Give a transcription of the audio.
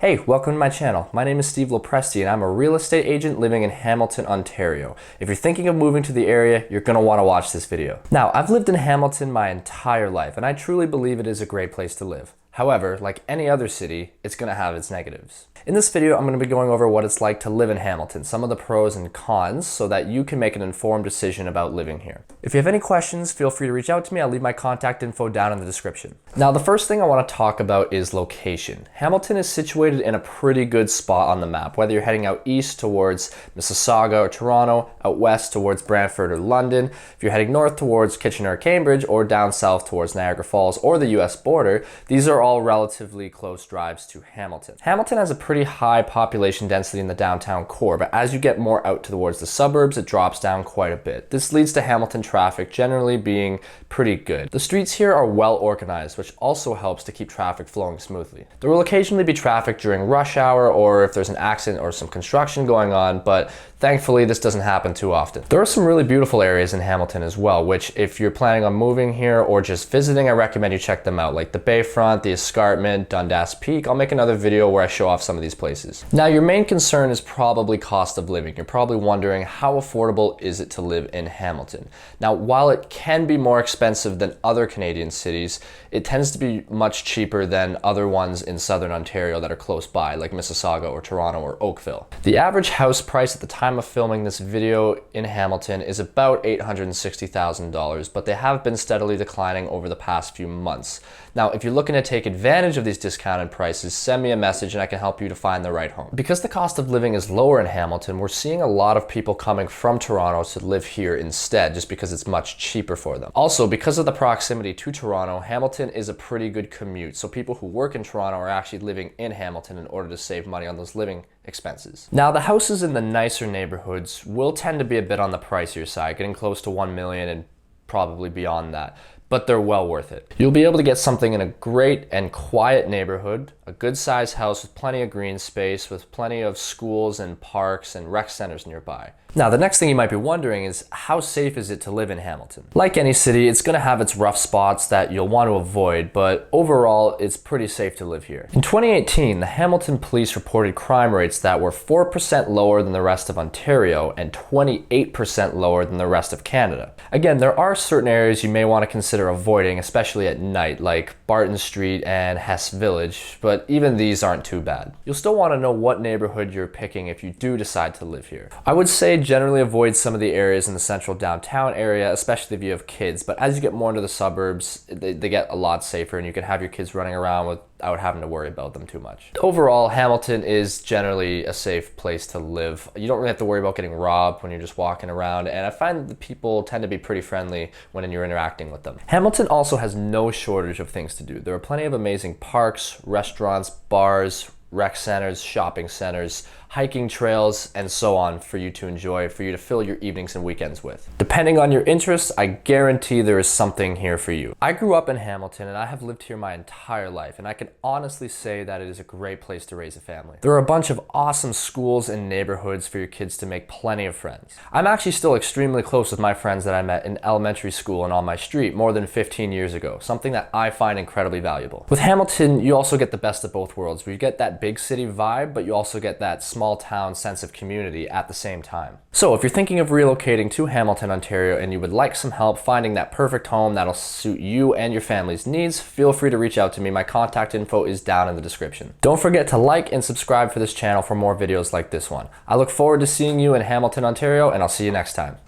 Hey, welcome to my channel. My name is Steve LoPresti and I'm a real estate agent living in Hamilton, Ontario. If you're thinking of moving to the area, you're gonna wanna watch this video. Now, I've lived in Hamilton my entire life and I truly believe it is a great place to live. However, like any other city, it's gonna have its negatives. In this video, I'm gonna be going over what it's like to live in Hamilton, some of the pros and cons, so that you can make an informed decision about living here. If you have any questions, feel free to reach out to me. I'll leave my contact info down in the description. Now, the first thing I wanna talk about is location. Hamilton is situated in a pretty good spot on the map, whether you're heading out east towards Mississauga or Toronto, out west towards Brantford or London, if you're heading north towards Kitchener or Cambridge, or down south towards Niagara Falls or the US border, these are all relatively close drives to Hamilton. Hamilton has a pretty high population density in the downtown core, but as you get more out towards the suburbs, it drops down quite a bit. This leads to Hamilton traffic generally being pretty good. The streets here are well organized, which also helps to keep traffic flowing smoothly. There will occasionally be traffic during rush hour or if there's an accident or some construction going on, but thankfully this doesn't happen too often. There are some really beautiful areas in Hamilton as well, which if you're planning on moving here or just visiting, I recommend you check them out, like the Bayfront, the Escarpment, Dundas Peak. I'll make another video where I show off some of these places. Now, your main concern is probably cost of living. You're probably wondering, how affordable is it to live in Hamilton? Now, while it can be more expensive than other Canadian cities, it tends to be much cheaper than other ones in southern Ontario that are close by, like Mississauga or Toronto or Oakville. The average house price at the time of filming this video in Hamilton is about $860,000, but they have been steadily declining over the past few months. Now, if you're looking to take advantage of these discounted prices, send me a message and I can help you to find the right home. Because the cost of living is lower in Hamilton, we're seeing a lot of people coming from Toronto to live here instead, just because it's much cheaper for them. Also, because of the proximity to Toronto, Hamilton is a pretty good commute. So people who work in Toronto are actually living in Hamilton in order to save money on those living expenses. Now, the houses in the nicer neighborhoods will tend to be a bit on the pricier side, getting close to 1 million and probably beyond that, but they're well worth it. You'll be able to get something in a great and quiet neighborhood, a good sized house with plenty of green space, with plenty of schools and parks and rec centers nearby. Now, the next thing you might be wondering is, how safe is it to live in Hamilton? Like any city, it's gonna have its rough spots that you'll want to avoid, but overall, it's pretty safe to live here. In 2018, the Hamilton police reported crime rates that were 4% lower than the rest of Ontario and 28% lower than the rest of Canada. Again, there are certain areas you may want to consider avoiding, especially at night, like Barton Street and Hess Village, but even these aren't too bad. You'll still want to know what neighborhood you're picking if you do decide to live here. I would say generally avoid some of the areas in the central downtown area, especially if you have kids, but as you get more into the suburbs, they get a lot safer and you can have your kids running around without having to worry about them too much. Overall, Hamilton is generally a safe place to live. You don't really have to worry about getting robbed when you're just walking around, and I find that people tend to be pretty friendly when you're interacting with them. Hamilton also has no shortage of things to do. There are plenty of amazing parks, restaurants, bars, rec centers, shopping centers, hiking trails, and so on for you to enjoy, for you to fill your evenings and weekends with. Depending on your interests, I guarantee there is something here for you. I grew up in Hamilton and I have lived here my entire life, and I can honestly say that it is a great place to raise a family. There are a bunch of awesome schools and neighborhoods for your kids to make plenty of friends. I'm actually still extremely close with my friends that I met in elementary school and on my street more than 15 years ago, something that I find incredibly valuable. With Hamilton, you also get the best of both worlds, where you get that big city vibe, but you also get that small town sense of community at the same time. So if you're thinking of relocating to Hamilton, Ontario, and you would like some help finding that perfect home that'll suit you and your family's needs, feel free to reach out to me. My contact info is down in the description. Don't forget to like and subscribe for this channel for more videos like this one. I look forward to seeing you in Hamilton, Ontario, and I'll see you next time.